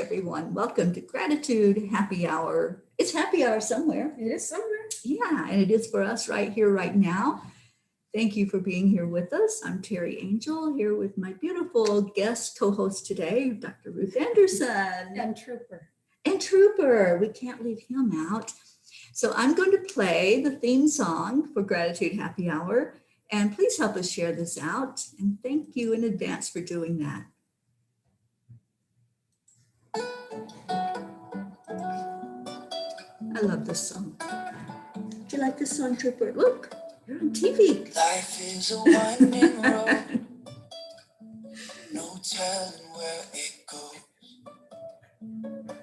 Everyone, welcome to Gratitude Happy Hour. It's happy hour somewhere. It is somewhere. Yeah, and it is for us right here, right now. Thank you for being here with us. I'm Teri Angel, here with my beautiful guest co-host today, Dr. Ruth Anderson. And Trooper. And Trooper, we can't leave him out. So I'm going to play the theme song for Gratitude Happy Hour, and please help us share this out. And thank you in advance for doing that. I love this song. Do you like this song, Trooper? Look, you're on TV. Life is a winding road, no telling where it goes.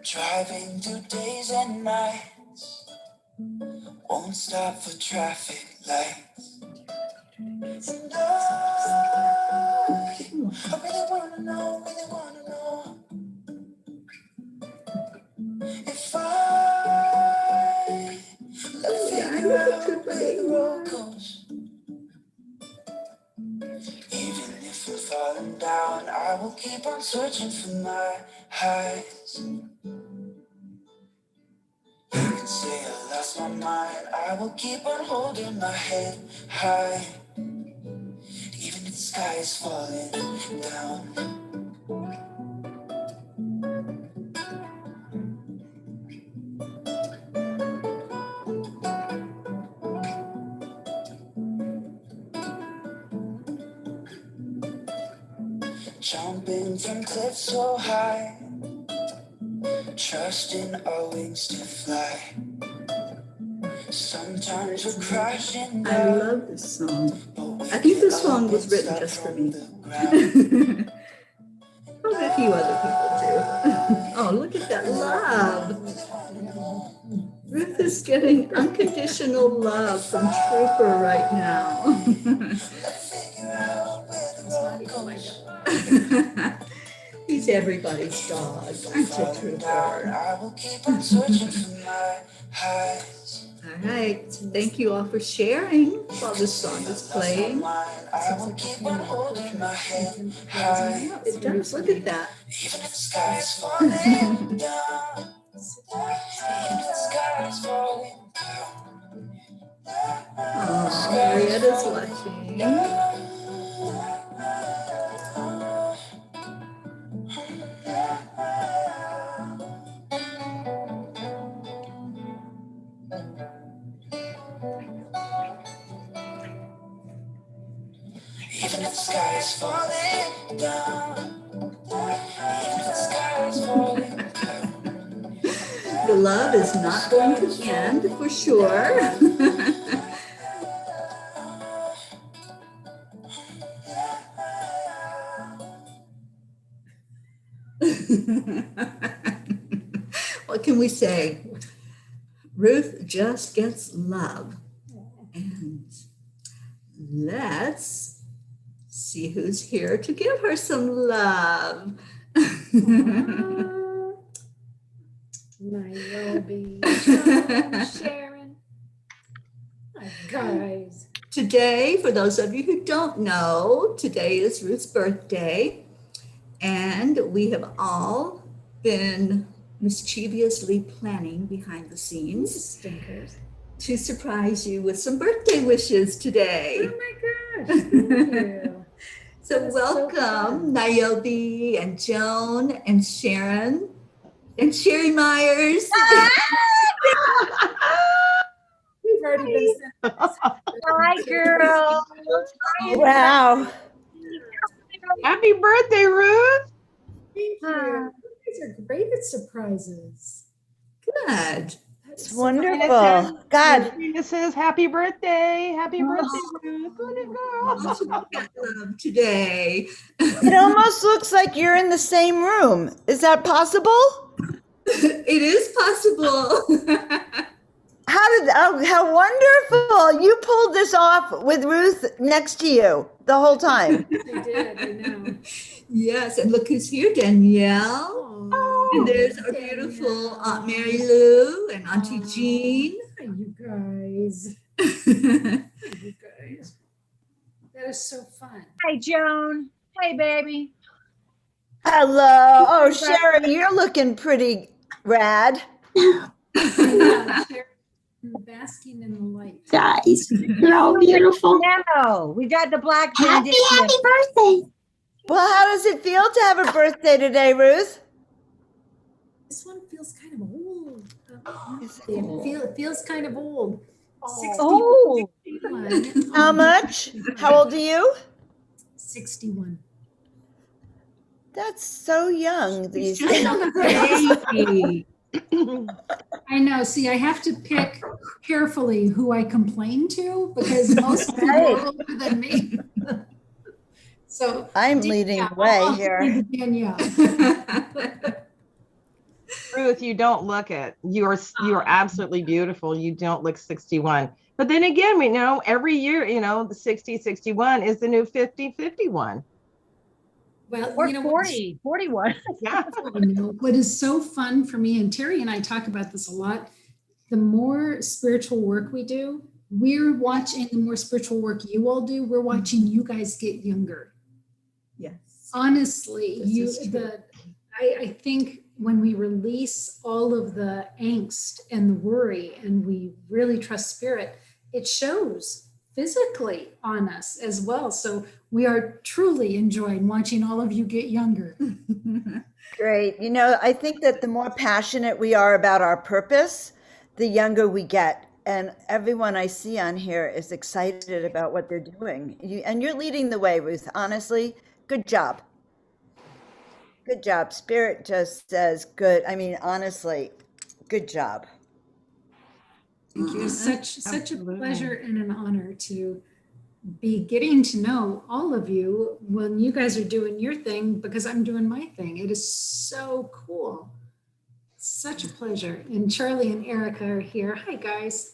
Driving through days and nights, won't stop for traffic lights. And I really wanna know if I let figure out where the road goes. Even if I'm falling down, I will keep on searching for my highs. You can say I lost my mind, I will keep on holding my head high. Even if the sky is falling down. Jumping from cliffs so high, trusting our wings to fly. Sometimes we're crashing I down. love this song. I think this song was written just for me. Probably a few other people too. Oh, look at that love. Ruth is getting unconditional love from Trooper right now. He's everybody's dog, aren't you, Trooper? I will keep on searching for my highs. All right, thank you all for sharing while this song is playing. I will keep on holding my head high. It does, look at that. Even if the sky is falling down. Even if the sky is falling down. Oh, Rietta's watching. Even if the sky is falling down. Even if the sky is falling down. The love is not going to end for sure. What can we say? Ruth just gets love. And let's see who's here to give her some love. Nairobi, Sharon. Hi, guys. Today, for those of you who don't know, today is Ruth's birthday, and we have all been mischievously planning behind the scenes Stinkers. to surprise you with some birthday wishes today. Oh my gosh. Thank you. So That's welcome, so fun. Niobe and Joan and Sharon and Sherry Myers. We've already been sent. Hi, girl. Wow. Happy birthday, Ruth. Thank you. These are great surprises. Good. It's wonderful. God. It says happy birthday. Happy birthday, Ruth. Good girl. Got love today. It almost looks like you're in the same room. Is that possible? It is possible. How wonderful. You pulled this off with Ruth next to you the whole time. They did, I know. Yes, and look who's here, Danielle. Oh, And there's our beautiful Aunt Mary Lou and Auntie Jean. hi, you guys. Hi, Hi, you guys. That is so fun. Hi, Joan. Hey, baby. Hello. Oh, Sherry, you're looking pretty rad. Basking in the light. Guys, you're all beautiful. No, we got the black Happy bandana. birthday. Well, how does it feel to have a birthday today, Ruth? This one feels kind of old. It Feels kind of old. 61. How much? How old are you? 61. That's so young these just days. a baby. I know. See, I have to pick carefully who I complain to because most people are older than me. So I'm leading the way I'll here. be Danielle. Ruth, you don't look it. You are absolutely beautiful. You don't look 61. But then again, we know every year, the 60, 61 is the new 50, 51. Well, Or you know, 40, 41. Yeah. I know. What is so fun for me, and Teri and I talk about this a lot, the more spiritual work we do, we're watching, the more spiritual work you all do, we're watching you guys get younger. Yes. Honestly, This is true. I think when we release all of the angst and the worry and we really trust spirit, it shows physically on us as well. So we are truly enjoying watching all of you get younger. Great. I think that the more passionate we are about our purpose, the younger we get. And everyone I see on here is excited about what they're doing. And you're leading the way, Ruth. Honestly, good job. Good job. Spirit just says good. I mean, honestly, good job. Thank you. Such a Absolutely. pleasure and an honor to be getting to know all of you when you guys are doing your thing because I'm doing my thing. It is so cool. Such a pleasure. And Charlie and Erica are here. Hi, guys.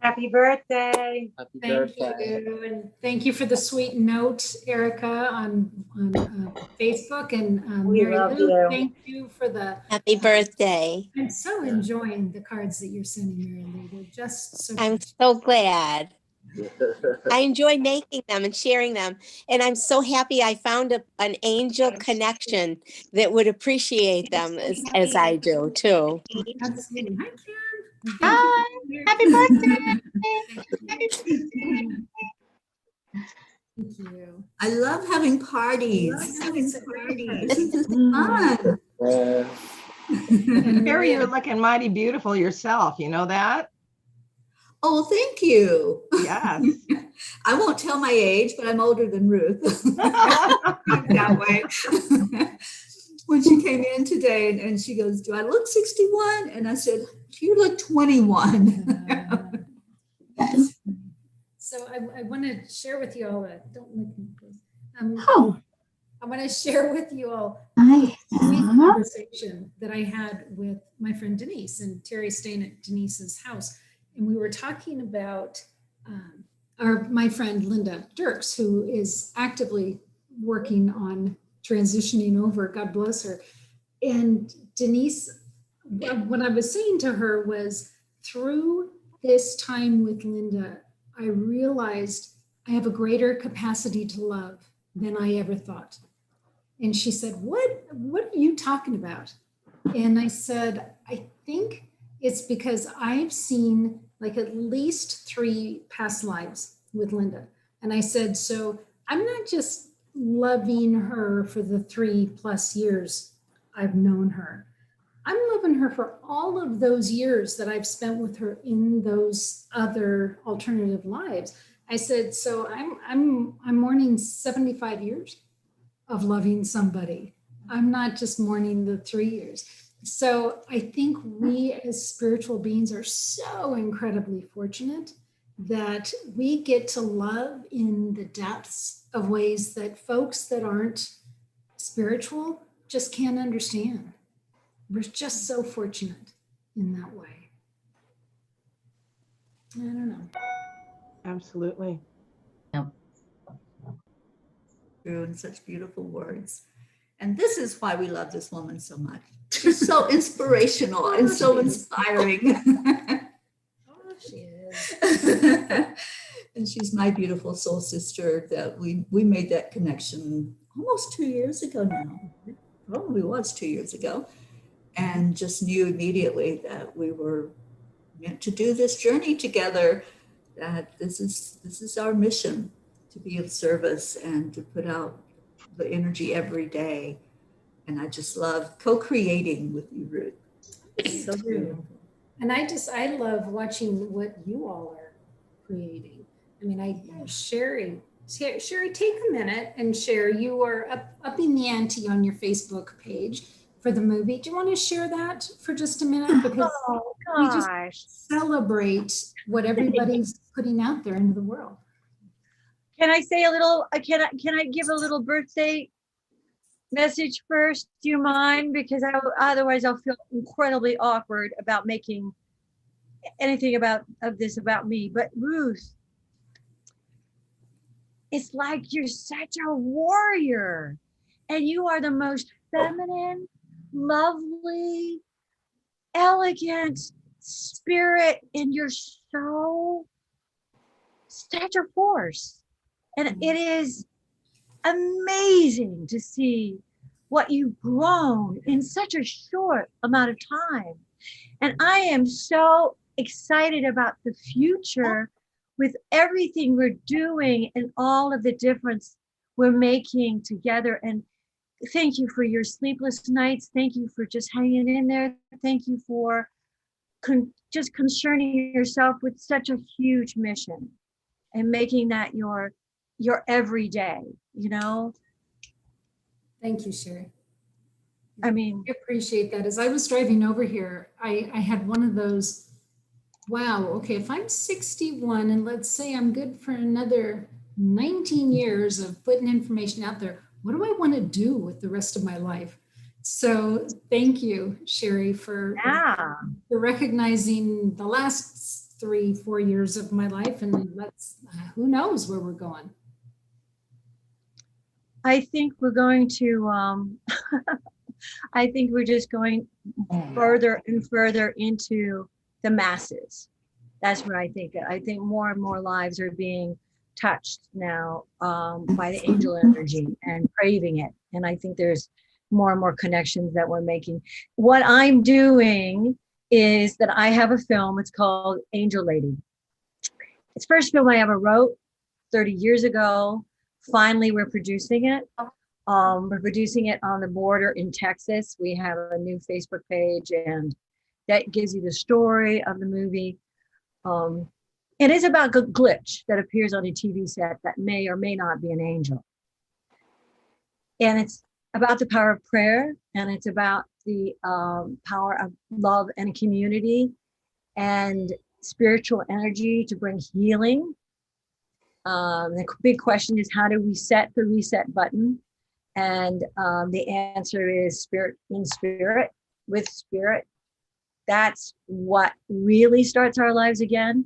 Happy birthday. Happy Thank birthday. you. And thank you for the sweet note, Erica, on Facebook. And We Mary love Lou, you. thank you for the. Happy birthday. I'm so enjoying the cards that you're sending, Mary Lou. They're just so I'm precious. so glad. I enjoy making them and sharing them. And I'm so happy I found an angel connection that would appreciate them as I do too. Absolutely. Hi, Kim. Hi. Happy birthday. Thank you. I love having parties. This is fun. And Carrie, you're looking mighty beautiful yourself. You know that? Oh, thank you. Yes. I won't tell my age, but I'm older than Ruth. That way. When she came in today and she goes, "Do I look 61?" And I said, "You look 21." So I want to share with you all don't look me, please. Oh. I want to share with you all I a sweet conversation that I had with my friend Denise, and Teri staying at Denise's house. And we were talking about my friend Linda Dirks, who is actively working on transitioning over, God bless her. And Denise, what I was saying to her was, through this time with Linda, I realized I have a greater capacity to love than I ever thought. And she said, what are you talking about? And I said, I think it's because I've seen like at least 3 past lives with Linda. And I said, so I'm not just loving her for the 3+ years I've known her. I'm loving her for all of those years that I've spent with her in those other alternative lives. I said, so I'm mourning 75 years of loving somebody. I'm not just mourning the 3 years. So I think we as spiritual beings are so incredibly fortunate that we get to love in the depths of ways that folks that aren't spiritual just can't understand. We're just so fortunate in that way. I don't know. Absolutely. True, and such beautiful words. And this is why we love this woman so much. She's so inspirational and so inspiring. Oh, she is. And she's my beautiful soul sister that we made that connection almost 2 years ago now. probably was 2 years ago, and just knew immediately that we were meant to do this journey together, that this is our mission, to be of service and to put out the energy every day. And I just love co-creating with you, Ruth. It's so beautiful. And I love watching what you all are creating. I mean, Sherry, take a minute and share. You are upping the ante on your Facebook page for the movie. Do you want to share that for just a minute? Because Oh we just gosh. celebrate what everybody's putting out there into the world. Can I say a little, can I give a little birthday message first? Do you mind? Because otherwise I'll feel incredibly awkward about making anything of this about me. But Ruth, it's like you're such a warrior, and you are the most feminine, lovely, elegant spirit, and you're so such a force. And it is amazing to see what you've grown in such a short amount of time. And I am so excited about the future with everything we're doing and all of the difference we're making together. And thank you for your sleepless nights. Thank you for just hanging in there. Thank you for just concerning yourself with such a huge mission and making that your everyday, you know? Thank you, Sherry. I mean, I appreciate that. As I was driving over here, I had one of those, wow, okay, if I'm 61 and let's say I'm good for another 19 years of putting information out there, what do I want to do with the rest of my life? So thank you, Sherry, for recognizing the last 3-4 years of my life, and who knows where we're going. I think we're going to, I think we're just going further and further into the masses. That's what I think. I think more and more lives are being touched now by the angel energy and craving it. And I think there's more and more connections that we're making. What I'm doing is that I have a film. It's called Angel Lady. It's the first film I ever wrote 30 years ago. Finally, we're producing it. We're producing it on the border in Texas. We have a new Facebook page, and that gives you the story of the movie. It is about a glitch that appears on a TV set that may or may not be an angel. And it's about the power of prayer, and it's about the power of love and community and spiritual energy to bring healing. The big question is, how do we set the reset button? And the answer is spirit in spirit, with spirit. That's what really starts our lives again.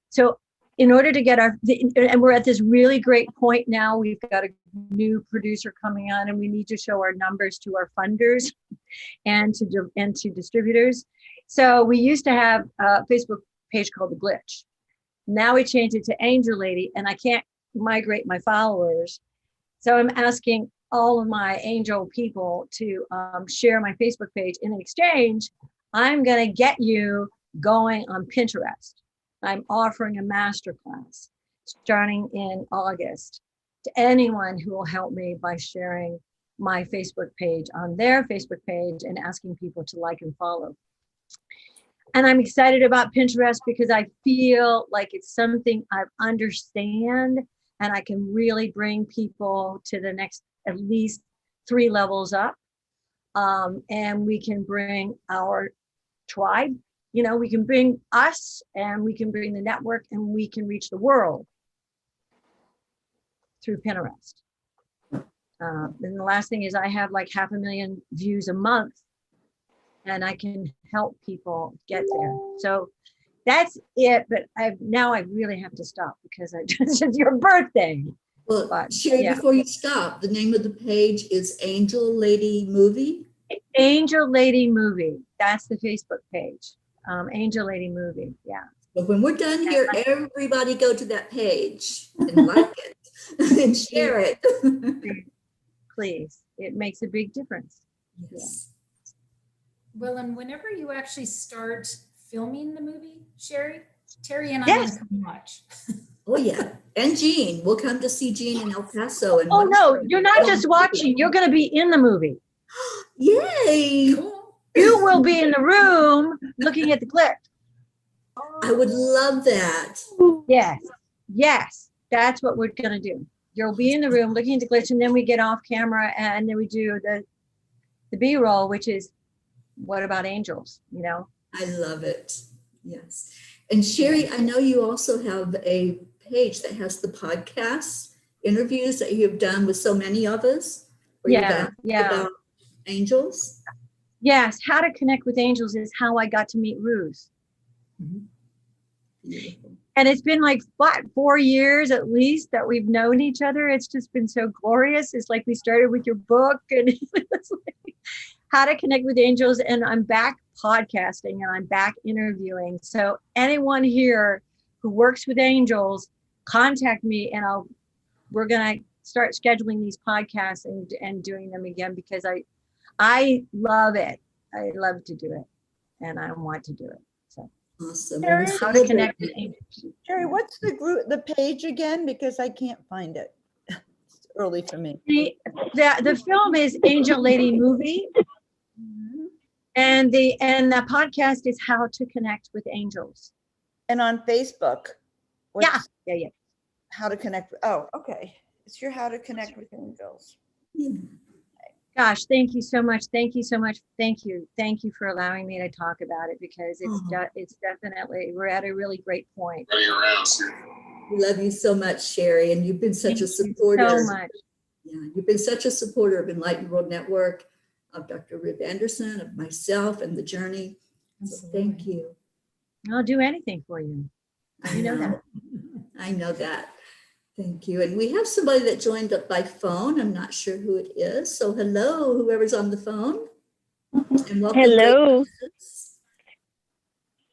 So in order to get and we're at this really great point now, we've got a new producer coming on, and we need to show our numbers to our funders and to distributors. So we used to have a Facebook page called The Glitch. Now we changed it to Angel Lady, and I can't migrate my followers. So I'm asking all of my angel people to share my Facebook page. In exchange, I'm going to get you going on Pinterest. I'm offering a masterclass starting in August to anyone who will help me by sharing my Facebook page on their Facebook page and asking people to like and follow. And I'm excited about Pinterest because I feel like it's something I understand, and I can really bring people to the next at least 3 levels up. And we can bring our tribe, you know, we can bring us, and we can bring the network, and we can reach the world through Pinterest. And the last thing is I have like 500,000 views a month, and I can help people get there. So that's it. But I really have to stop because it's your birthday. Well, But, Sherry, yeah. before you stop, the name of the page is Angel Lady Movie. Angel Lady Movie. That's the Facebook page. Angel Lady Movie. Yeah. But when we're done here, everybody go to that page and like it and share it. Please. it makes a big difference. Yes. Well, and whenever you actually start filming the movie, Sherry, Teri and I Yes. want to come watch. Oh, yeah. And Jean. We'll come to see Jean in El Paso. And Oh once- no, you're not just watching, you're going to be in the movie. Yay. Cool. You will be in the room looking at the clip. I would love that. Yes, yes, that's what we're gonna do. You'll be in the room looking at the glitch, and then we get off camera, and then we do the B-roll, which is what about angels? You know? I love it. Yes. And Sherry, I know you also have a page that has the podcasts, interviews that you have done with so many of us. Where you've Yeah, asked yeah. about angels. Yes, how to connect with angels is how I got to meet Ruth. Beautiful. And it's been like, what, 4 years at least that we've known each other. It's just been so glorious. It's like we started with your book and it's like how to connect with angels. And I'm back podcasting and I'm back interviewing. So anyone here who works with angels, contact me and we're going to start scheduling these podcasts and doing them again because I love it. I love to do it and I want to do it. So Awesome. Sherry, how to connect with angels. Sherry, what's the page again? Because I can't find it. It's early for me. The film is Angel Lady Movie. And the podcast is How to Connect with Angels. And on Facebook. what's Yeah. How to connect. Oh, okay. It's your How to Connect with Angels. Yeah. Gosh, thank you so much. Thank you so much. Thank you. Thank you for allowing me to talk about it because it's definitely, we're at a really great point. We love you so much, Sherry, and you've been such a Thank you supporter. so much. Yeah, you've been such a supporter of Enlightened World Network, of Dr. Ruth Anderson, of myself and the journey. So thank you. I'll do anything for you. You know that. I know that. Thank you. And we have somebody that joined up by phone. I'm not sure who it is. So hello, whoever's on the phone. And welcome. Hello.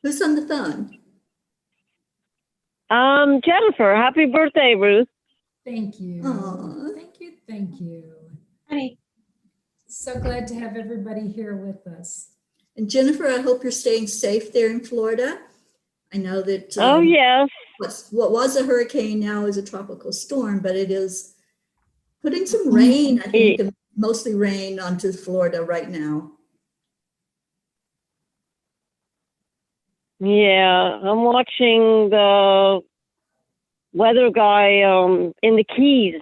Who's on the phone? Jennifer, happy birthday, Ruth. Thank you. Aw. Thank you. Thank you. Honey, So glad to have everybody here with us. And Jennifer, I hope you're staying safe there in Florida. I know that Oh, yes. what was a hurricane now is a tropical storm, but it is putting some rain, I think, mostly rain onto Florida right now. Yeah, I'm watching the weather guy in the Keys.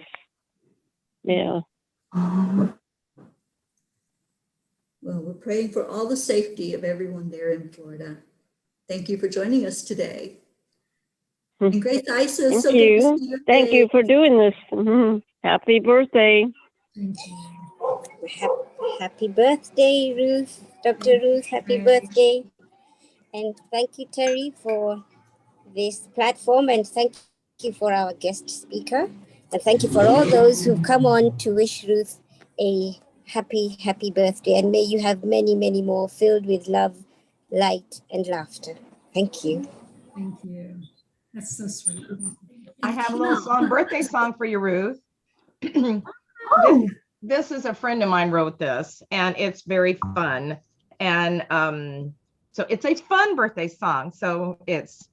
Yeah. Well, we're praying for all the safety of everyone there in Florida. Thank you for joining us today. And Grace Isis, Thank you. Thank you for doing this. Happy birthday. Thank you. Happy birthday, Ruth. Dr. Ruth, happy birthday. And thank you, Teri, for this platform. And thank you for our guest speaker. And thank you for all those who've come on to wish Ruth a happy, happy birthday. And may you have many, many more filled with love, light, and laughter. Thank you. Thank you. That's so sweet. I have a little birthday song for you, Ruth. This is a friend of mine wrote this, and it's very fun. And so it's a fun birthday song. So it's,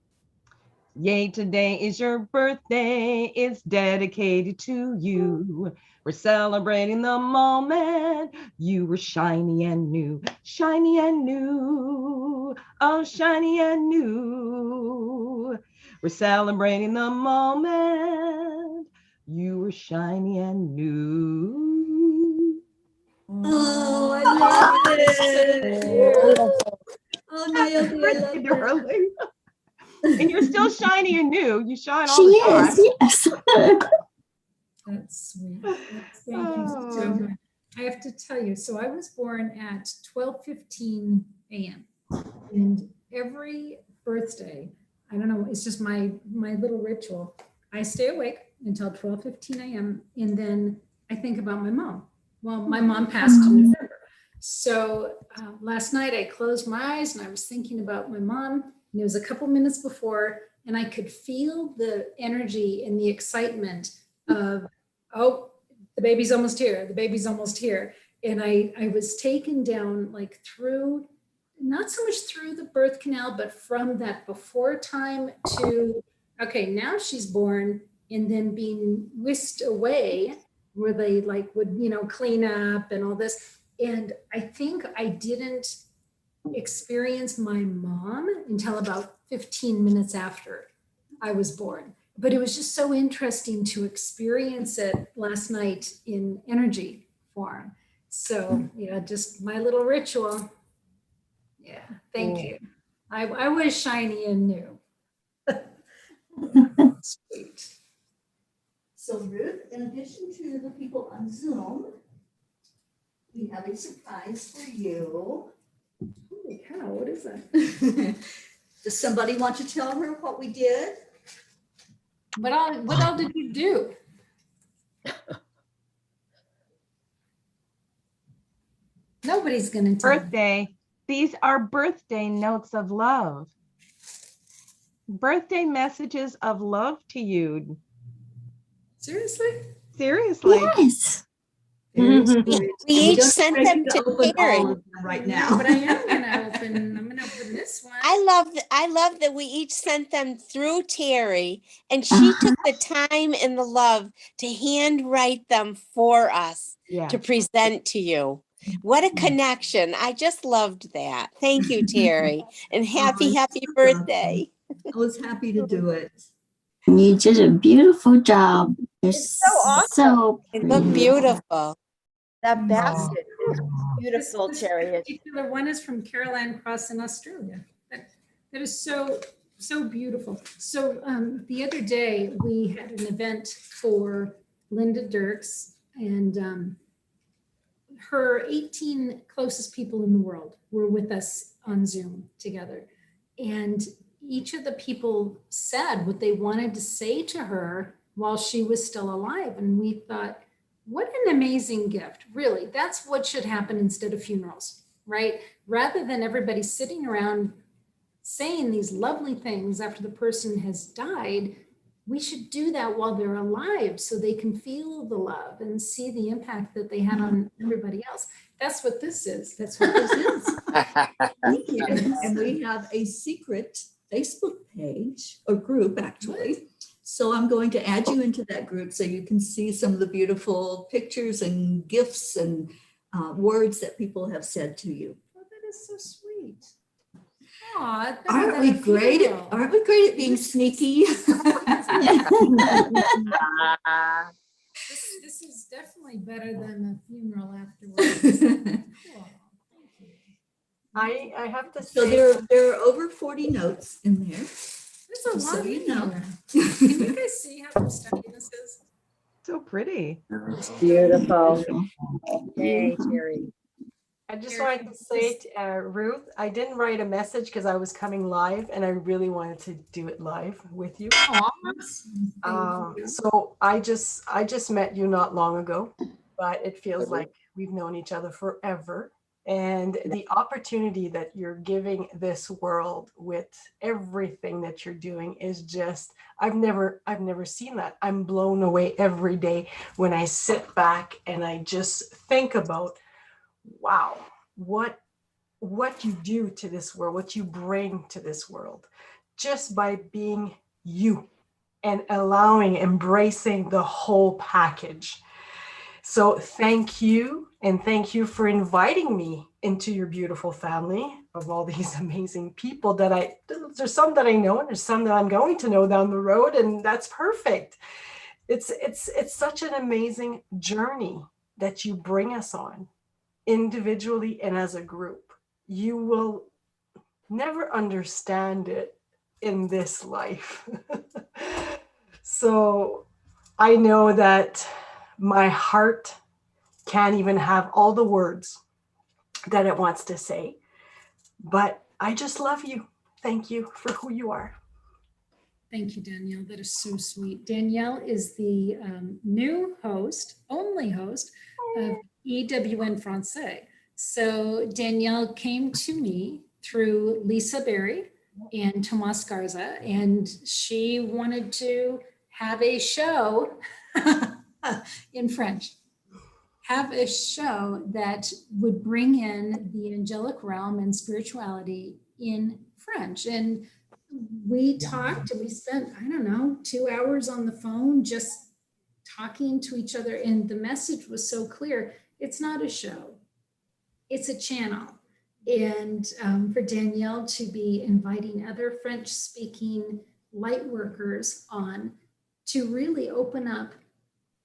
yay, today is your birthday. It's dedicated to you. We're celebrating the moment you were shiny and new, shiny and new, oh, shiny and new. We're celebrating the moment you were shiny and new. Oh, I love it. Oh, Naomi, I love it. Darling. And you're still shiny and new. You shine all She the time. is, yes. That's sweet. Thank you so much. I have to tell you, so I was born at 12:15 a.m. And every birthday, I don't know, it's just my little ritual. I stay awake until 12:15 a.m. and then I think about my mom. Well, my mom passed in November. So last night I closed my eyes and I was thinking about my mom. And it was a couple minutes before, and I could feel the energy and the excitement of, oh, the baby's almost here. The baby's almost here. And I was taken down like through, not so much through the birth canal, but from that before time to, okay, now she's born, and then being whisked away where they like would, you know, clean up and all this. And I think I didn't experience my mom until about 15 minutes after I was born. But it was just so interesting to experience it last night in energy form. So yeah, just my little ritual. Yeah, thank you. I was shiny and new. Sweet. So Ruth, in addition to the people on Zoom, we have a surprise for you. Holy cow, what is that? Does somebody want to tell her what we did? What all did you do? Nobody's gonna tell me. Birthday. These are birthday notes of love. Birthday messages of love to you. Seriously? Seriously. Yes. Very Mhm. sweet. We We each don't sent expect them you to open Terry. all of them right No, now. but I am gonna open this one. I love that we each sent them through Terry, and she took the time and the love to handwrite them for us Yeah. to present to you. What a connection. I just loved that. Thank you, Terry. And happy you're birthday. I was happy to do it. You did a beautiful job. They're It's so awesome. so It looked pretty. beautiful. That Mm. basket is This beautiful, Terry. particular one is from Caroline Cross in Australia. That is so beautiful. So the other day we had an event for Linda Dirks, and her 18 closest people in the world were with us on Zoom together. And each of the people said what they wanted to say to her while she was still alive. And we thought, what an amazing gift. Really, that's what should happen instead of funerals, right? Rather than everybody sitting around saying these lovely things after the person has died, we should do that while they're alive so they can feel the love and see the impact that they had on everybody else. That's what this is. That's what this is. Thank you. And we have a secret Facebook page or group, actually. So I'm going to add you into that group so you can see some of the beautiful pictures and gifts and words that people have said to you. Oh, that is so sweet. Aw, Aren't we great at being sneaky? This is definitely better than a funeral afterwards. Cool. Thank you. I have to So say, there are over 40 notes in there. There's a So lot you in know. there. Can you guys see how stunning this is? So pretty. It's beautiful. Yay, Terry. I just Here, wanted to say, Ruth, I didn't write a message because I was coming live and I really wanted to do it live with you. So I just met you not long ago, but it feels like we've known each other forever. And the opportunity that you're giving this world with everything that you're doing is just, I've never seen that. I'm blown away every day when I sit back and I just think about, wow, what you do to this world, what you bring to this world, just by being you and embracing the whole package. So thank you, and thank you for inviting me into your beautiful family of all these amazing people there's some that I know and there's some that I'm going to know down the road, and that's perfect. It's such an amazing journey that you bring us on individually and as a group. You will never understand it in this life. So I know that my heart can't even have all the words that it wants to say, but I just love you. Thank you for who you are. Thank you, Danielle. That is so sweet. Danielle is the new only host of EWN Francais. So Danielle came to me through Lisa Berry and Tomas Garza, and she wanted to have a show in French. have a show that would bring in the angelic realm and spirituality in French. And we talked and we spent, I don't know, 2 hours on the phone just talking to each other. And the message was so clear. It's not a show, it's a channel. And for Danielle to be inviting other French speaking light workers on to really open up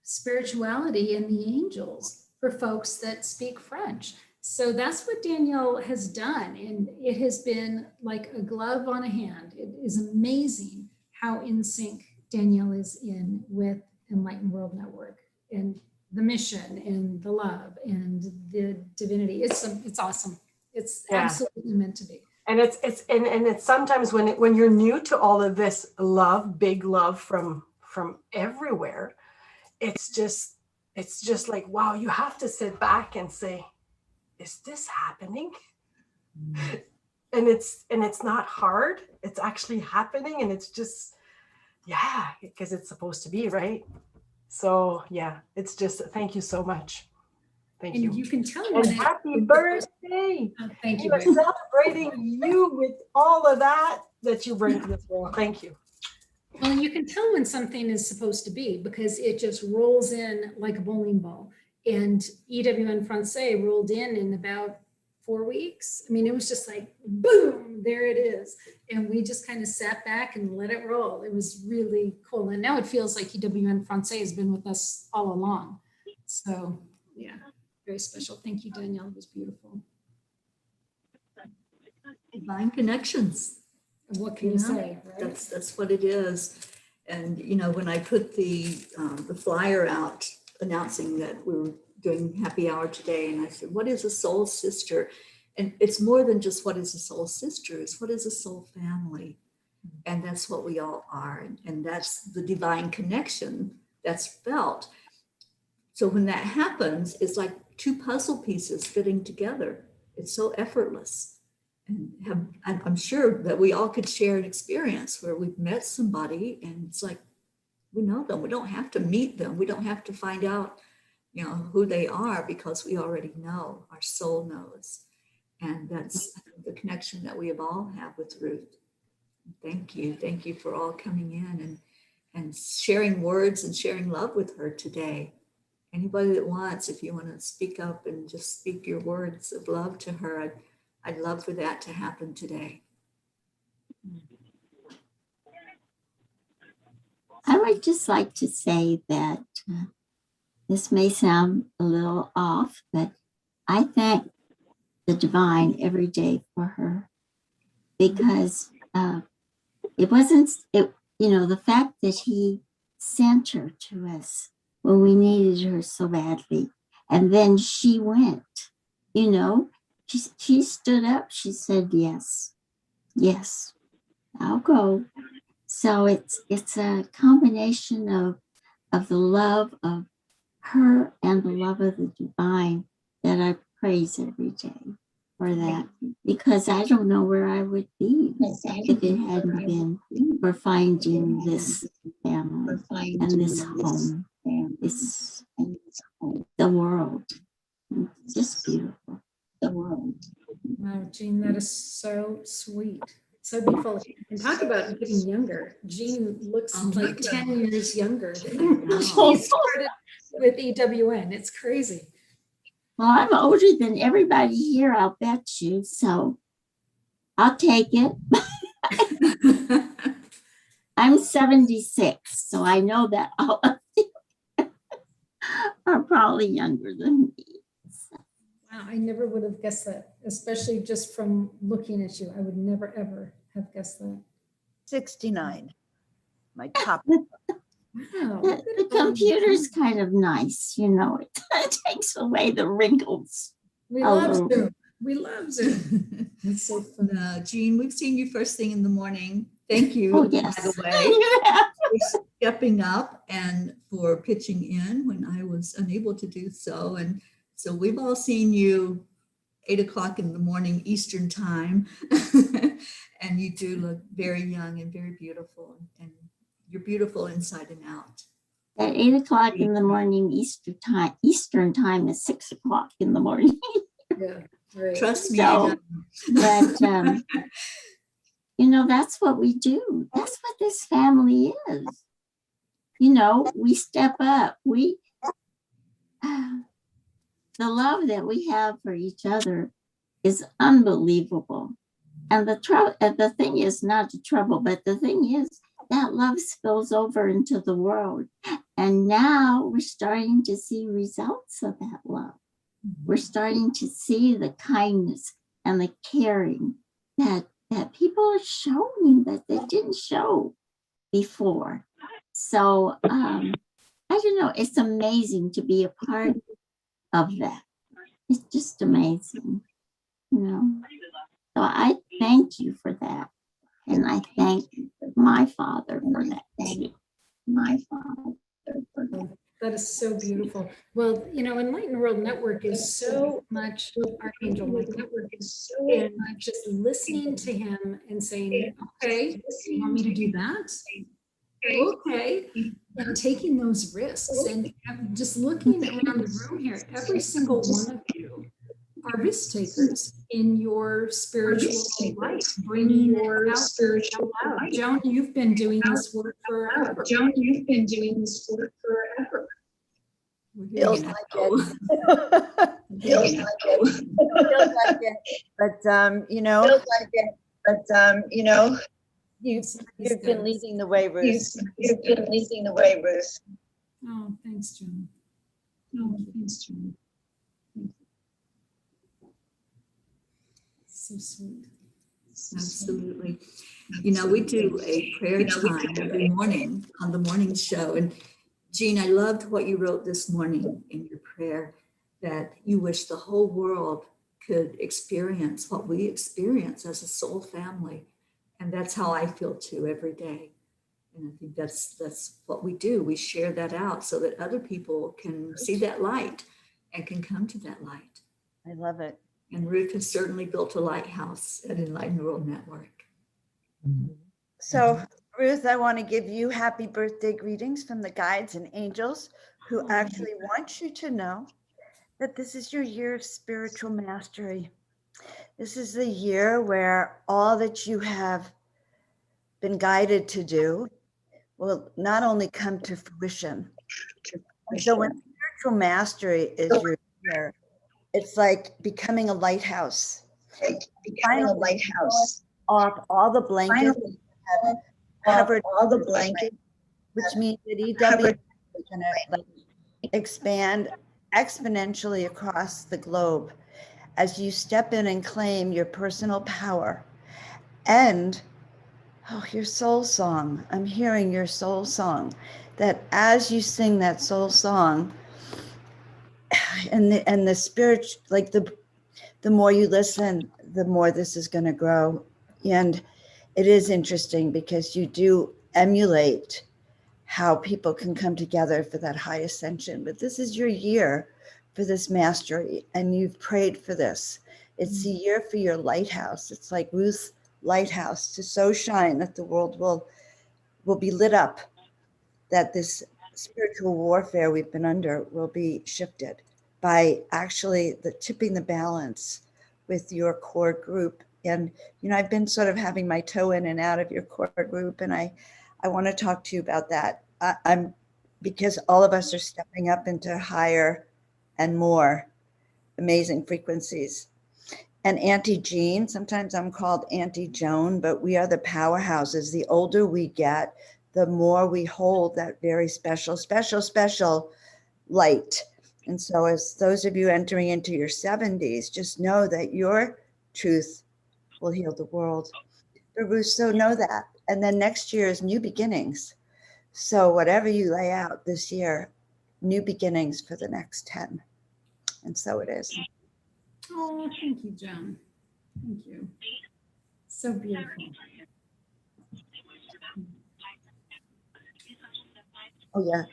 spirituality and the angels for folks that speak French. So that's what Danielle has done. And it has been like a glove on a hand. It is amazing how in sync Danielle is in with Enlightened World Network and the mission and the love and the divinity. It's awesome. It's absolutely meant to be. And it's sometimes when you're new to all of this love, big love from everywhere, it's just like, wow, you have to sit back and say, is this happening? And it's not hard. It's actually happening, and it's just, yeah, because it's supposed to be, right? So yeah, it's just, thank you so much. Thank you. And you can tell And happy birthday. Oh, thank you. We're celebrating you with all of that you bring to this world. Thank you. Well, you can tell when something is supposed to be because it just rolls in like a bowling ball. And EWN Francais rolled in about 4 weeks. I mean, it was just like, boom, there it is. And we just kind of sat back and let it roll. It was really cool. And now it feels like EWN Francais has been with us all along. So yeah, very special. Thank you, Danielle. It was beautiful. Divine connections. What can you say? Right? That's what it is. And you know, when I put the flyer out announcing that we were doing happy hour today, and I said, what is a soul sister? And it's more than just what is a soul sister, it's what is a soul family. And that's what we all are. And that's the divine connection that's felt. So when that happens, it's like two puzzle pieces fitting together. It's so effortless. And I'm sure that we all could share an experience where we've met somebody and it's like, we know them. We don't have to meet them. We don't have to find out, you know, who they are because we already know. Our soul knows. And that's the connection that we have all have with Ruth. Thank you. Thank you for all coming in and sharing words and sharing love with her today. Anybody that wants, if you want to speak up and just speak your words of love to her, I'd love for that to happen today. I would just like to say that this may sound a little off, but I thank the divine every day for her because the fact that he sent her to us when we needed her so badly. And then she went, she stood up, she said, yes, I'll go. So it's a combination of the love of her and the love of the divine that I praise every day for that, because I don't know where I would be if it hadn't been for finding this family and this home, the world. It's just beautiful, the world. Wow, Jean, that is so sweet. So beautiful. And talk about getting younger. Jean looks like 10 years younger than she started with EWN. It's crazy. Well, I'm older than everybody here, I'll bet you. So I'll take it. I'm 76, so I know that all of you are probably younger than me. Wow, I never would have guessed that, especially just from looking at you. I would never, ever have guessed that. 69, my top. Wow. The computer's kind of nice, it takes away the wrinkles. We love Zoom. We love Zoom. It's so fun. Jean, we've seen you first thing in the morning. Thank you, Oh, yes. by the way, for stepping up and for pitching in when I was unable to do so. And so we've all seen you 8 o'clock in the morning Eastern time. And you do look very young and very beautiful. And you're beautiful inside and out. At 8 o'clock in the morning Eastern time is 6 o'clock in the morning. Yeah, right. Trust me. So, but you know, that's what we do. That's what this family is. You know, we step up. The love that we have for each other is unbelievable. And the thing is not the trouble, but the thing is that love spills over into the world. And now we're starting to see results of that love. We're starting to see the kindness and the caring that people are showing that they didn't show before. So I don't know, it's amazing to be a part of that. It's just amazing, you know. So I thank you for that. And I thank my father for that. My father for that. That is so beautiful. Well, you know, Enlightened World Network is so much Archangel Michael. And just listening to him and saying, okay, you want me to do that? Okay. And taking those risks and just looking around the room here, every single one of you are risk takers in your spiritual life, bringing your spiritual out. Joan, you've been doing this work forever. Feels like it. Feels like it. Feels like it. But you know. Feels like it. But you know. You've been leading the way, Ruth. You've been leading the way, Ruth. Oh, thanks, Joan. Oh, thanks, Joan. So sweet. Absolutely. You know, we do a prayer time every morning on the morning show. And Jean, I loved what you wrote this morning in your prayer, that you wish the whole world could experience what we experience as a soul family. And that's how I feel too every day. And I think that's what we do. We share that out so that other people can see that light and can come to that light. I love it. And Ruth has certainly built a lighthouse at Enlightened World Network. So, Ruth, I want to give you happy birthday greetings from the guides and angels who actually want you to know that this is your year of spiritual mastery. This is the year where all that you have been guided to do will not only come to fruition. And so when spiritual mastery is your year, it's like becoming a lighthouse. Becoming a lighthouse. Off all the blankets, have covered all the blankets, which means that EW is going to expand exponentially across the globe as you step in and claim your personal power and your soul song. I'm hearing your soul song, that as you sing that soul song and the spirit, like the more you listen, the more this is going to grow. And it is interesting because you do emulate how people can come together for that high ascension. But this is your year for this mastery, and you've prayed for this. It's the year for your lighthouse. It's like Ruth's lighthouse to so shine that the world will be lit up, that this spiritual warfare we've been under will be shifted by actually tipping the balance with your core group. And, you know, I've been sort of having my toe in and out of your core group, and I want to talk to you about that. Because all of us are stepping up into higher and more amazing frequencies. And Auntie Jean, sometimes I'm called Auntie Joan, but we are the powerhouses. The older we get, the more we hold that very special, special, special light. And so as those of you entering into your 70s, just know that your truth will heal the world. But Ruth, so know that. And then next year is new beginnings. So whatever you lay out this year, new beginnings for the next 10. And so it is. Oh, thank you, Joan. Thank you. So beautiful. Oh yeah.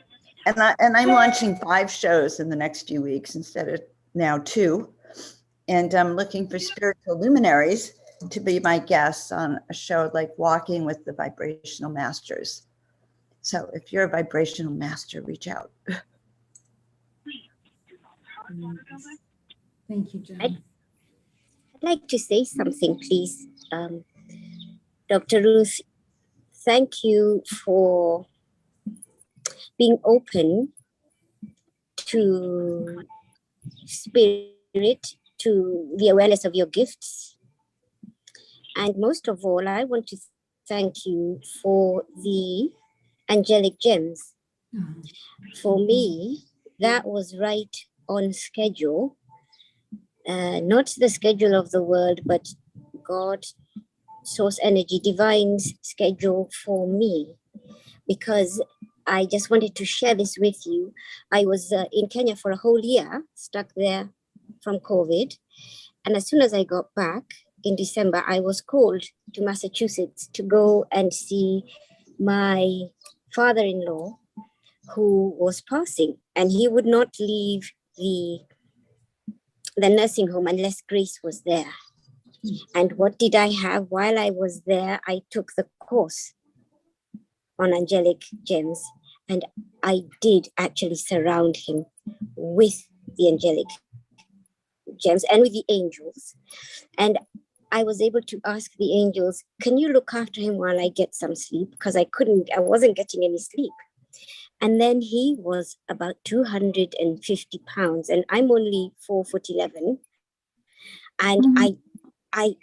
And I'm launching 5 shows in the next few weeks instead of now 2. And I'm looking for spiritual luminaries to be my guests on a show like Walking with the Vibrational Masters. So if you're a vibrational master, reach out. Thank you, Jen. I'd like to say something, please. Dr. Ruth, thank you for being open to spirit, to the awareness of your gifts. And most of all, I want to thank you for the angelic gems. For me, that was right on schedule. Not the schedule of the world, but God, source energy, divine's schedule for me. Because I just wanted to share this with you. I was in Kenya for a whole year, stuck there from COVID. And as soon as I got back in December, I was called to Massachusetts to go and see my father-in-law who was passing. And he would not leave the nursing home unless Grace was there. And what did I have while I was there? I took the course on angelic gems, and I did actually surround him with the angelic gems and with the angels. And I was able to ask the angels, can you look after him while I get some sleep? Because I wasn't getting any sleep. And then he was about 250 pounds, and I'm only 4'11". And I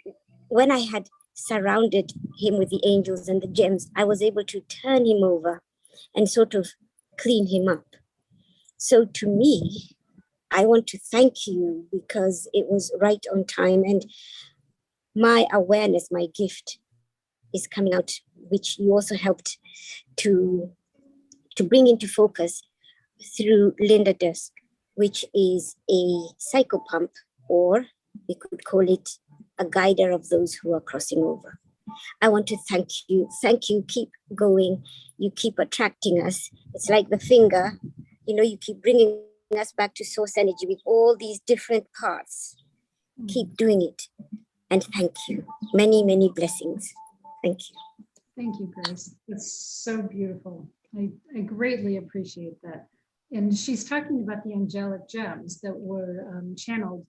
when I had surrounded him with the angels and the gems, I was able to turn him over and sort of clean him up. So to me, I want to thank you because it was right on time, and my awareness, my gift is coming out, which you also helped to bring into focus through Linda Dusk, which is a psychopump, or we could call it a guider of those who are crossing over. I want to thank you. Thank you. Keep going. You keep attracting us. It's like the finger, you keep bringing us back to source energy with all these different parts. Keep doing it. And thank you. Many, many blessings. Thank you. Thank you, Grace. It's so beautiful. I greatly appreciate that. And she's talking about the angelic gems that were channeled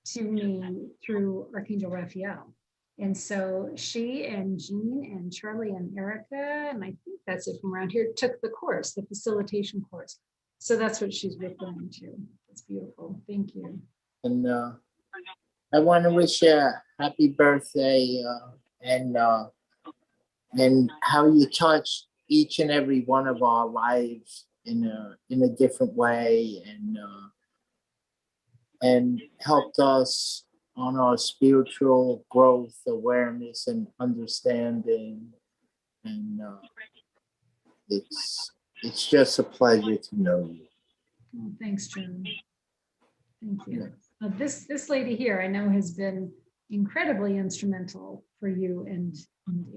to me through Archangel Raphael. And so she and Jean and Charlie and Erica, and I think that's it from around here, took the course, the facilitation course. So that's what she's referring to. It's beautiful. Thank you. And I want to wish you a happy birthday and how you touched each and every one of our lives in a different way, and helped us on our spiritual growth, awareness, and understanding. And it's just a pleasure to know you. Oh, thanks, Jim. Thank you. This lady here, I know, has been incredibly instrumental for you and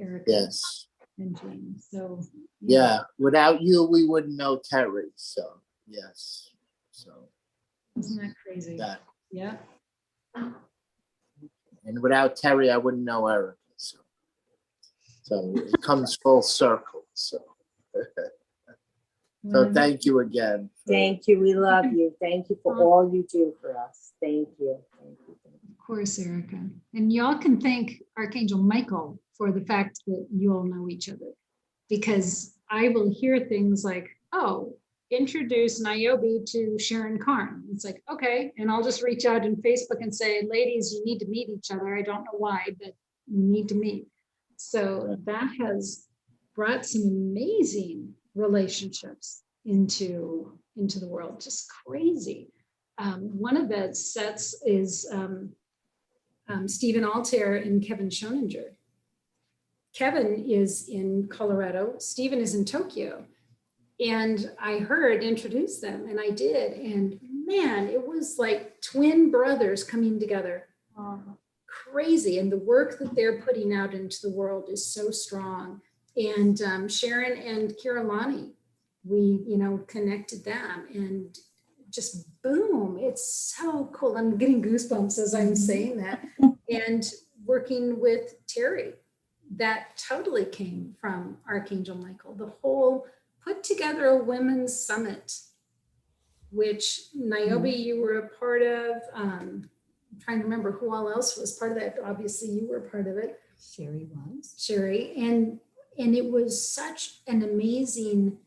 Erica. Yes. And Jean. So yeah, without you, we wouldn't know Teri. So yes. So isn't that crazy? Yeah. And without Teri, I wouldn't know Erica. So it comes full circle. So thank you again. Thank you. We love you. Thank you for all you do for us. Thank you. Thank you. Of course, Erica. And y'all can thank Archangel Michael for the fact that you all know each other, because I will hear things like, oh, introduce Niobe to Sharon Karn. It's like, okay. And I'll just reach out on Facebook and say, ladies, you need to meet each other. I don't know why, but you need to meet. So that has brought some amazing relationships into the world. Just crazy. One of the sets is Stephen Altair and Kevin Schoeninger. Kevin is in Colorado. Stephen is in Tokyo. And I heard introduce them, and I did. And man, it was like twin brothers coming together. Crazy. And the work that they're putting out into the world is so strong. And Sharon and Kiralani, we, connected them, and just boom, it's so cool. I'm getting goosebumps as I'm saying that. And working with Teri, that totally came from Archangel Michael. The whole put together a women's summit, which Niobe, you were a part of. I'm trying to remember who all else was part of that. Obviously, you were part of it. Sherry was. Sherry, and it was such an amazing.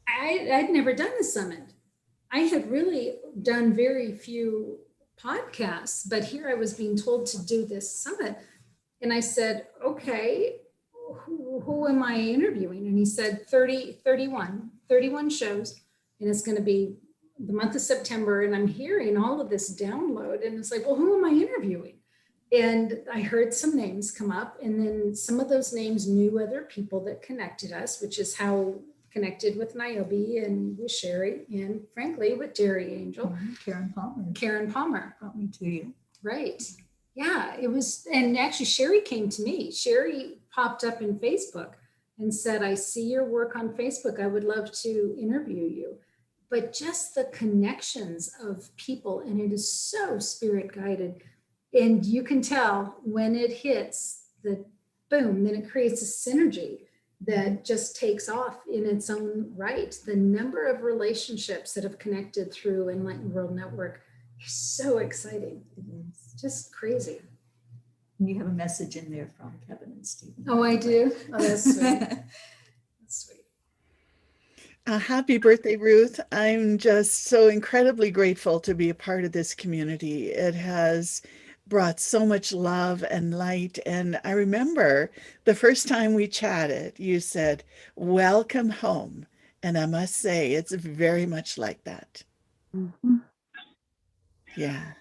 I'd never done the summit. I had really done very few podcasts, but here I was being told to do this summit. And I said, okay, who am I interviewing? And he said 31 shows. And it's going to be the month of September. And I'm hearing all of this download. And it's like, well, who am I interviewing? And I heard some names come up. And then some of those names knew other people that connected us, which is how connected with Niobe and with Sherry and frankly with Teri Angel. Karen Palmer Brought me to you. Right. Yeah, it was. And actually Sherry came to me. Sherry popped up in Facebook and said, I see your work on Facebook. I would love to interview you. But just the connections of people, and it is so spirit guided. And you can tell when it hits the boom, then it creates a synergy that just takes off in its own right. The number of relationships that have connected through Enlightened World Network is so exciting. It's just crazy. And you have a message in there from Kevin and Stephen. Oh, I do? Oh, that's sweet. That's sweet. Happy birthday, Ruth. I'm just so incredibly grateful to be a part of this community. It has brought so much love and light. And I remember the first time we chatted, you said, welcome home. And I must say, it's very much like that. Mhm. Yeah.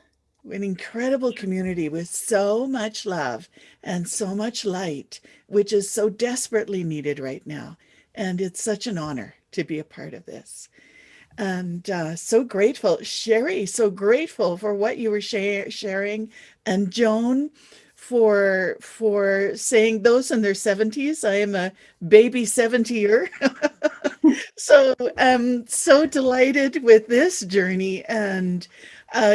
An incredible community with so much love and so much light, which is so desperately needed right now. And it's such an honor to be a part of this. And so grateful, Sherry, so grateful for what you were sharing, and Joan for saying those in their 70s. I am a baby 70-er. So I'm so delighted with this journey, and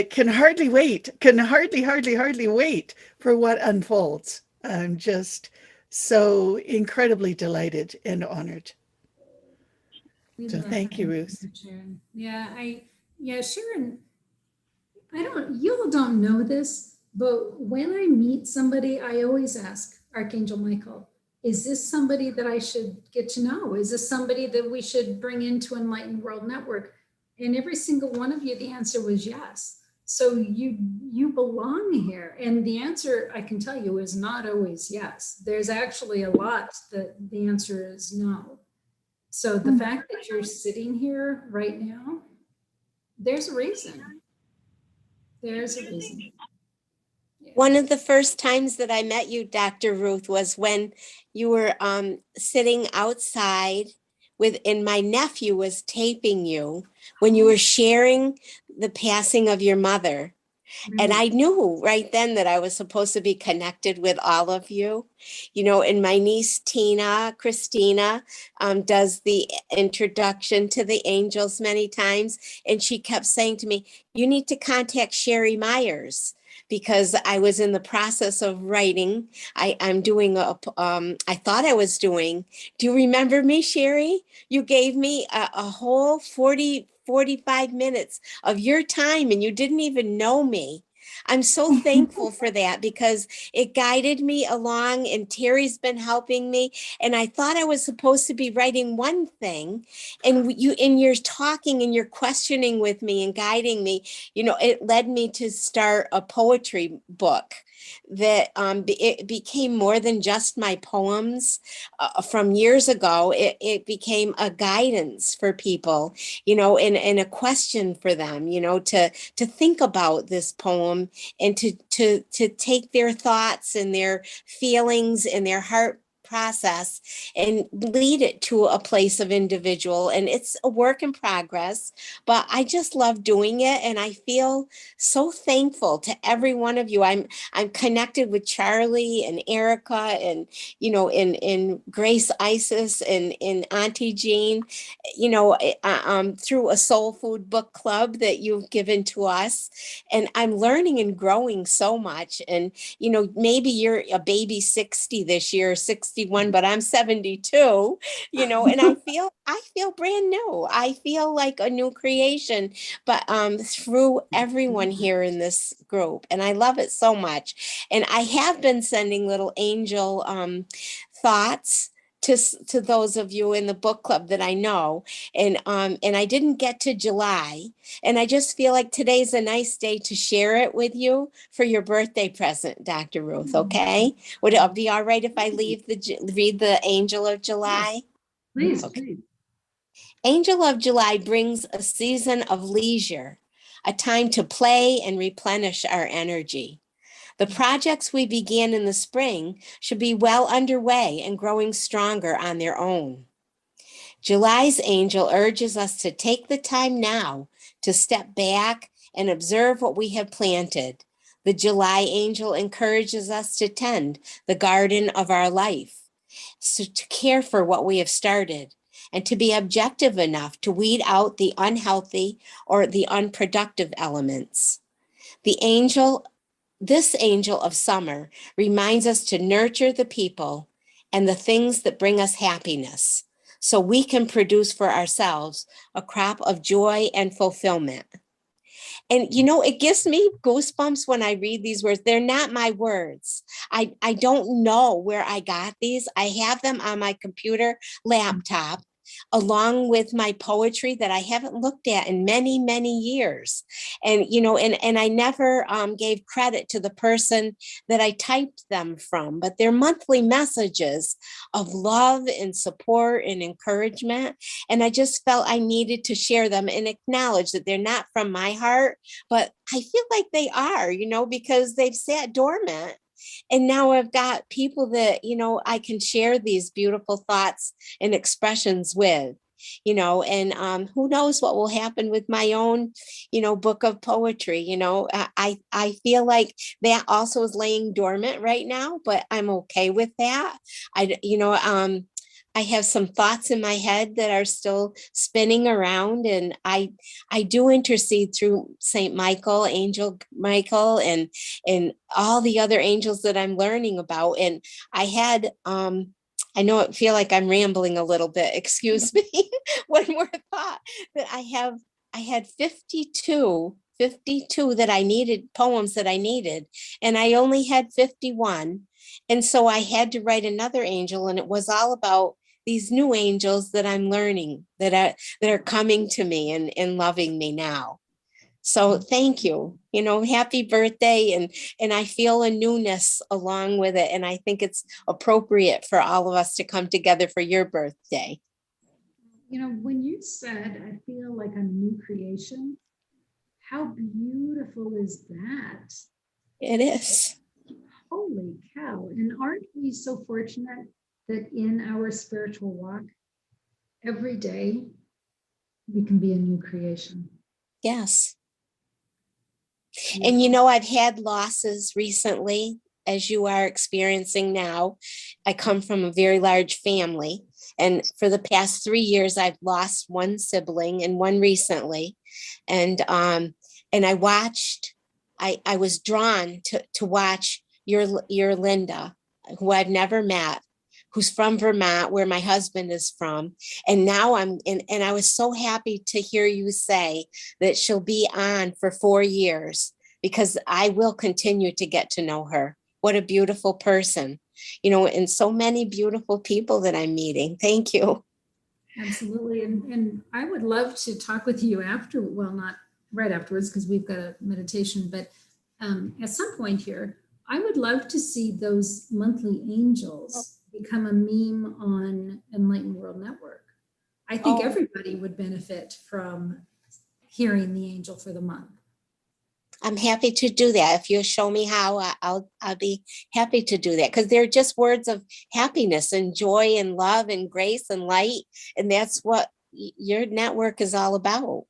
can hardly wait, hardly wait for what unfolds. I'm just so incredibly delighted and honored. So thank you, Ruth. Sharon. Yeah, Sharon, you all don't know this, but when I meet somebody, I always ask Archangel Michael, is this somebody that I should get to know? Is this somebody that we should bring into Enlightened World Network? And every single one of you, the answer was yes. So you belong here. And the answer, I can tell you, is not always yes. There's actually a lot that the answer is no. So the fact that you're sitting here right now, there's a reason. There's a reason. Yeah. One of the first times that I met you, Dr. Ruth, was when you were sitting outside and my nephew was taping you when you were sharing the passing of your mother. And I knew right then that I was supposed to be connected with all of you, and my niece, Christina, does the introduction to the angels many times. And she kept saying to me, you need to contact Sherry Myers, because I was in the process of writing. I'm doing I thought I was doing. Do you remember me, Sherry? You gave me a whole 45 minutes of your time and you didn't even know me. I'm so thankful for that, because it guided me along, and Teri's been helping me. And I thought I was supposed to be writing one thing, and you're talking and you're questioning with me and guiding me, it led me to start a poetry book that it became more than just my poems from years ago. It became a guidance for people, and a question for them, to think about this poem and to take their thoughts and their feelings and their heart process and lead it to a place of individual. And it's a work in progress, but I just love doing it. And I feel so thankful to every one of you. I'm connected with Charlie and Erica and, you know, in Grace Isis and in Auntie Jean, you know, through a soul food book club that you've given to us. And I'm learning and growing so much. And, you know, maybe you're a baby 60 this year, 61, but I'm 72, you know, and I feel brand new. I feel like a new creation, but through everyone here in this group. And I love it so much. And I have been sending little angel thoughts to those of you in the book club that I know. And I didn't get to July. And I just feel like today's a nice day to share it with you for your birthday present, Dr. Ruth. Okay. Would it be all right if I read the Angel of July? Please, okay. please. Angel of July brings a season of leisure, a time to play and replenish our energy. The projects we began in the spring should be well underway and growing stronger on their own. July's angel urges us to take the time now to step back and observe what we have planted. The July angel encourages us to tend the garden of our life, so to care for what we have started, and to be objective enough to weed out the unhealthy or the unproductive elements. This angel of summer reminds us to nurture the people and the things that bring us happiness, so we can produce for ourselves a crop of joy and fulfillment. And, you know, it gives me goosebumps when I read these words. They're not my words. I don't know where I got these. I have them on my computer laptop, along with my poetry that I haven't looked at in many, many years. And, you know, and I never gave credit to the person that I typed them from, but they're monthly messages of love and support and encouragement. And I just felt I needed to share them and acknowledge that they're not from my heart, but I feel like they are, you know, because they've sat dormant. And now I've got people that, you know, I can share these beautiful thoughts and expressions with, you know, and who knows what will happen with my own, you know, book of poetry. You know, I feel like that also is laying dormant right now, but I'm okay with that. I have some thoughts in my head that are still spinning around, and I do intercede through Saint Michael, Angel Michael, and all the other angels that I'm learning about. And I had I know I feel like I'm rambling a little bit. Excuse me. One more thought that I had 52 that I needed, poems that I needed, and I only had 51. And so I had to write another angel, and it was all about these new angels that I'm learning, that are coming to me and loving me now. So thank you, you know, happy birthday. And I feel a newness along with it. And I think it's appropriate for all of us to come together for your birthday. You know, when you said, I feel like a new creation, how beautiful is that? It is. Holy cow. And aren't we so fortunate that in our spiritual walk, every day we can be a new creation? Yes. And, you know, I've had losses recently, as you are experiencing now. I come from a very large family. And for the past 3 years, I've lost one sibling and one recently. And I watched, I was drawn to watch your Linda, who I've never met, who's from Vermont, where my husband is from. And now and I was so happy to hear you say that she'll be on for 4 years, because I will continue to get to know her. What a beautiful person, you know, and so many beautiful people that I'm meeting. Thank you. Absolutely. And I would love to talk with you after, well, not right afterwards, because we've got a meditation, but at some point here, I would love to see those monthly angels become a meme on Enlightened World Network. I think everybody would benefit from hearing the angel for the month. I'm happy to do that. If you'll show me how, I'll be happy to do that, because they're just words of happiness and joy and love and grace and light. And that's what your network is all about.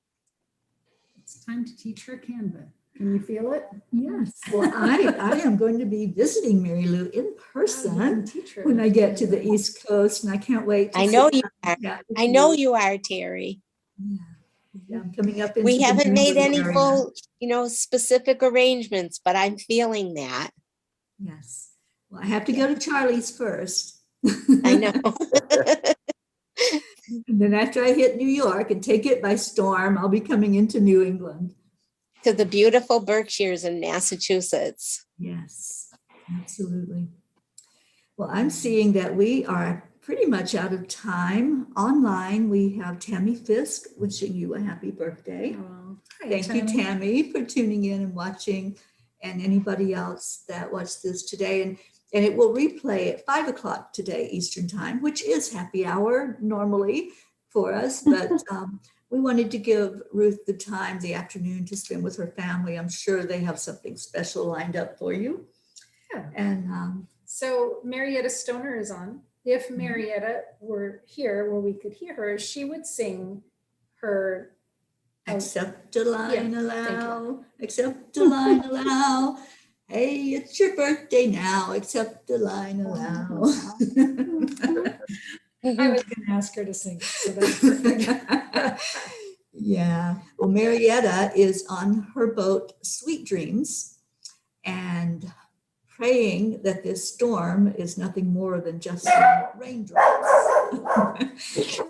It's time to teach her Canva. Can you feel it? Yes. Well, I am going to be visiting Mary Lou in person Teach her. when I get to the East Coast, and I can't wait to I know sit you down are. and chat with I know you. you are, Terry. Yeah, I'm coming up into We the haven't made Maryland any area. full, specific arrangements, but I'm feeling that. Yes. Well, I have to go to Charlie's first. I know. And then after I hit New York and take it by storm, I'll be coming into New England. To the beautiful Berkshires in Massachusetts. Yes, absolutely. Well, I'm seeing that we are pretty much out of time. Online, we have Tammy Fisk wishing you a happy birthday. Oh, hi, Thank you, Tammy. Tammy, for tuning in and watching, and anybody else that watched this today. And it will replay at 5 o'clock today, Eastern Time, which is happy hour normally for us. But we wanted to give Ruth the time, the afternoon, to spend with her family. I'm sure they have something special lined up for you. Yeah. And So Marietta Stoner is on. If Marietta were here where we could hear her, she would sing her accept a line Yeah, allow, accept a line allow. Hey, it's your birthday now, accept a line allow. I was going to ask her to sing. So that's perfect. Yeah. Well, Marietta is on her boat, Sweet Dreams, and praying that this storm is nothing more than just some raindrops. Is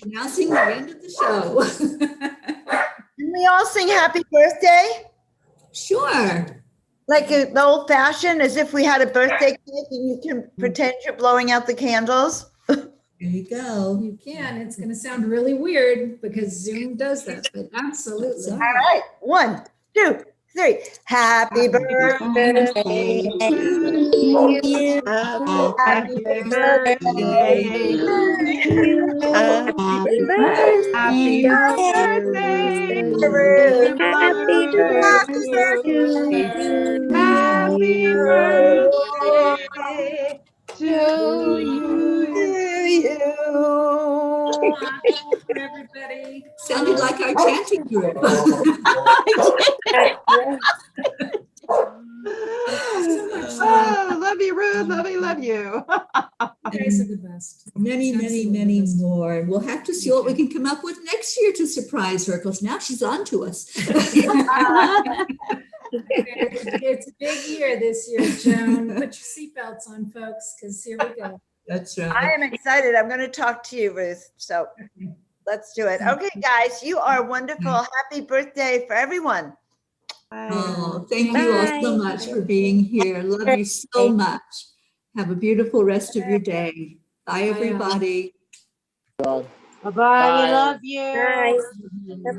announcing the end of the show. Can we all sing happy birthday? Sure. Like the old fashioned, as if we had a birthday cake and you can pretend you're blowing out the candles. There you go. You can. It's going to sound really weird because Zoom does that, but absolutely. All right. 1, 2, 3. Happy birthday. Happy Happy birthday. birthday. Happy birthday. Happy birthday Happy birthday to you. For everybody. Sounded like our chanting group. Oh, love you, Ruth. Love you. You guys are the best. Many, many, many more. And we'll have to see what we can come up with next year to surprise her, because now she's on to us. It's a big year this year, Joan. Put your seatbelts on, folks, because here we go. That's right. I am excited. I'm going to talk to you, Ruth. So let's do it. Okay, guys, you are wonderful. Happy birthday for everyone. Oh, thank you all so much for being here. Love you so much. Have a beautiful rest of your day. Bye, everybody. Bye-bye. We love you. Bye. Bye-bye.